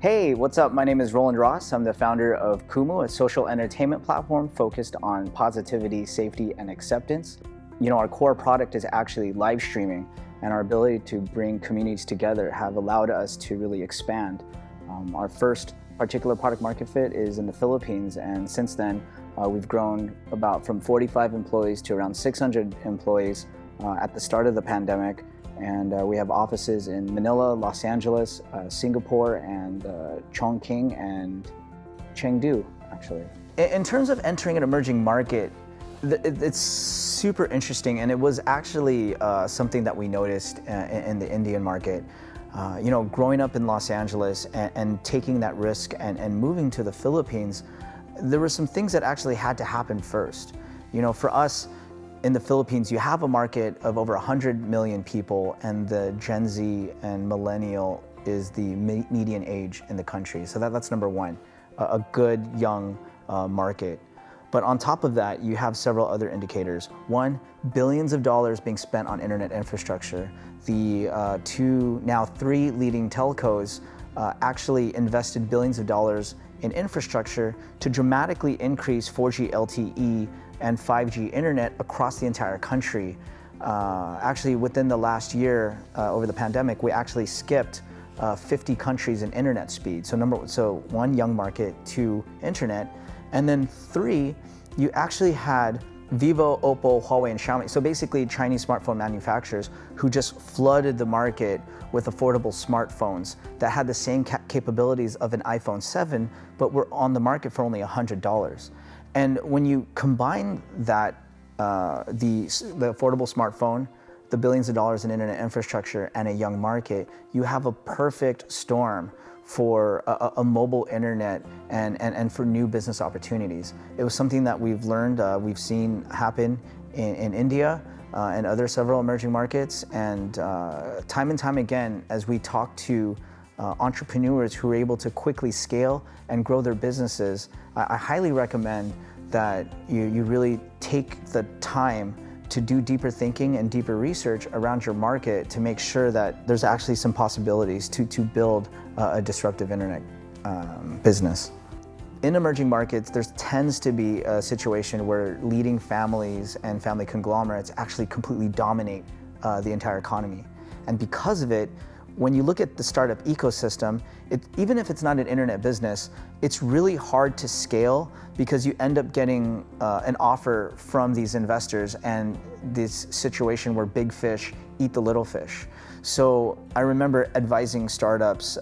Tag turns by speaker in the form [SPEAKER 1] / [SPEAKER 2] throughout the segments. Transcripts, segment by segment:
[SPEAKER 1] Hey, what's up? My name is Roland Ros. I'm the founder of Kumu, a social entertainment platform focused on positivity, safety, and acceptance. Our core product is actually live streaming, and our ability to bring communities together have allowed us to really expand. Our first particular product market fit is in the Philippines, and since then, we've grown from 45 employees to around 600 employees at the start of the pandemic. And we have offices in Manila, Los Angeles, Singapore, and Chongqing and Chengdu, actually. In terms of entering an emerging market, it's super interesting, and it was actually something that we noticed in the Indian market. Growing up in Los Angeles and taking that risk and moving to the Philippines, there were some things that actually had to happen first. For us, in the Philippines, you have a market of over 100 million people, and the Gen Z and millennial is the median age in the country. So that's number one, a good young market. But on top of that, you have several other indicators. One, billions of dollars being spent on internet infrastructure. The now three leading telcos actually invested billions of dollars in infrastructure to dramatically increase 4G LTE and 5G internet across the entire country. Actually, within the last year, over the pandemic, we actually skipped 50 countries in internet speed. So one, young market, two, internet, and then three, you actually had Vivo, Oppo, Huawei, and Xiaomi. So basically Chinese smartphone manufacturers who just flooded the market with affordable smartphones that had the same capabilities of an iPhone 7, but were on the market for only $100. And when you combine that, the affordable smartphone, the billions of dollars in internet infrastructure, and a young market, you have a perfect storm for a mobile internet and for new business opportunities. It was something that we've learned, we've seen happen in India and other several emerging markets. And time and time again, as we talk to entrepreneurs who are able to quickly scale and grow their businesses, I highly recommend that you really take the time to do deeper thinking and deeper research around your market to make sure that there's actually some possibilities to build a disruptive internet business. In emerging markets, there tends to be a situation where leading families and family conglomerates actually completely dominate the entire economy. And because of it, when you look at the startup ecosystem, even if it's not an internet business, it's really hard to scale because you end up getting an offer from these investors and this situation where big fish eat the little fish. So I remember advising startups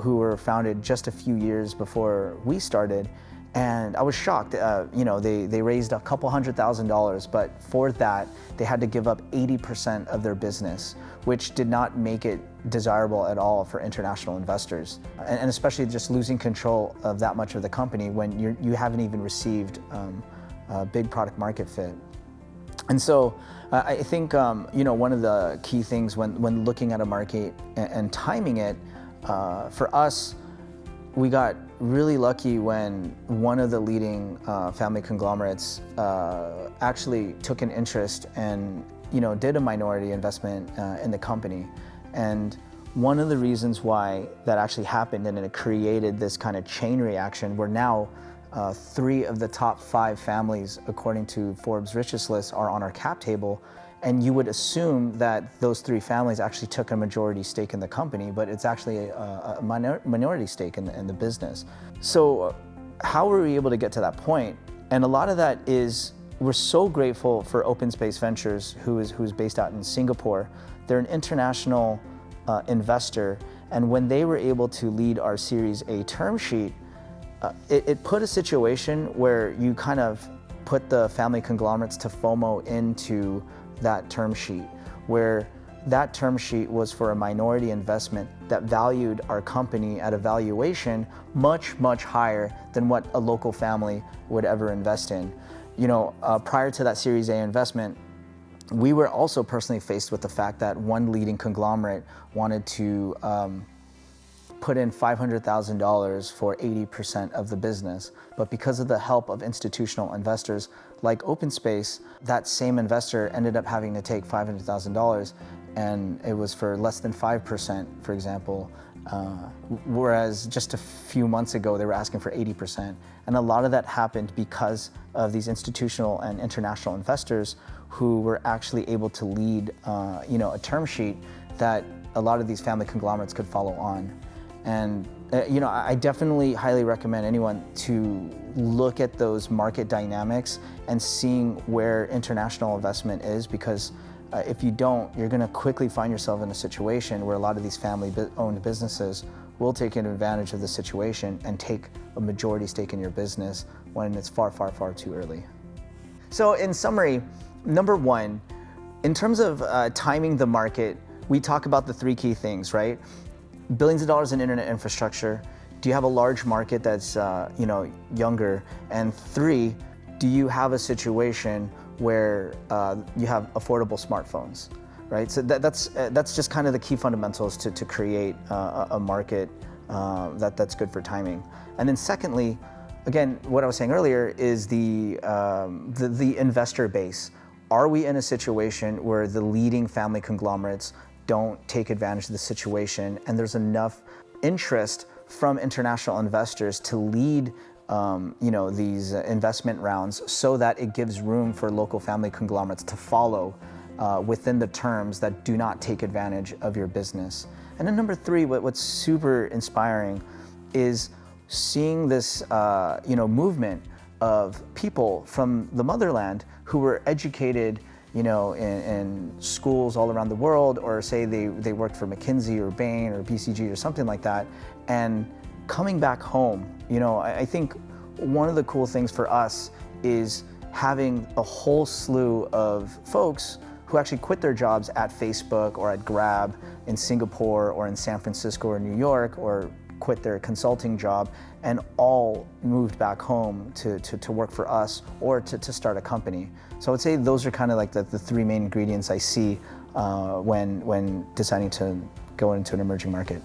[SPEAKER 1] who were founded just a few years before we started, and I was shocked. They raised a couple $100,000, but for that, they had to give up 80% of their business, which did not make it desirable at all for international investors. And especially just losing control of that much of the company when you haven't even received a big product market fit. And so I think one of the key things when looking at a market and timing it, for us, we got really lucky when one of the leading family conglomerates actually took an interest and did a minority investment in the company. And one of the reasons why that actually happened and it created this kind of chain reaction where now 3 of the top 5 families, according to Forbes' richest list, are on our cap table. And you would assume that those 3 families actually took a majority stake in the company, but it's actually a minority stake in the business. So how were we able to get to that point? And a lot of that is we're so grateful for Open Space Ventures, who's based out in Singapore. They're an international investor, and when they were able to lead our Series A term sheet, it put a situation where you kind of put the family conglomerates to FOMO into that term sheet, where that term sheet was for a minority investment that valued our company at a valuation much, much higher than what a local family would ever invest in. Prior to that Series A investment, we were also personally faced with the fact that one leading conglomerate wanted to put in $500,000 for 80% of the business. But because of the help of institutional investors like OpenSpace, that same investor ended up having to take $500,000, and it was for less than 5%, for example, Whereas just a few months ago, they were asking for 80%. And a lot of that happened because of these institutional and international investors who were actually able to lead a term sheet that a lot of these family conglomerates could follow on. And I definitely highly recommend anyone to look at those market dynamics and seeing where international investment is, because if you don't, you're going to quickly find yourself in a situation where a lot of these family-owned businesses will take advantage of the situation and take a majority stake in your business when it's far, far, far too early. So in summary, number one, in terms of timing the market, we talk about the three key things, right? Billions of dollars in internet infrastructure. Do you have a large market that's younger? And three, do you have a situation where you have affordable smartphones, right? So that's just kind of the key fundamentals to create a market that's good for timing. And then secondly, again, what I was saying earlier is the investor base. Are we in a situation where the leading family conglomerates don't take advantage of the situation, and there's enough interest from international investors to lead these investment rounds so that it gives room for local family conglomerates to follow within the terms that do not take advantage of your business? And then number three, what's super inspiring is seeing this movement of people from the motherland who were educated in schools all around the world, or say they worked for McKinsey or Bain or BCG or something like that, and coming back home. I think one of the cool things for us is having a whole slew of folks who actually quit their jobs at Facebook or at Grab in Singapore or in San Francisco or New York, or quit their consulting job and all moved back home to work for us or to start a company. So I would say those are kind of like the three main ingredients I see when deciding to go into an emerging market.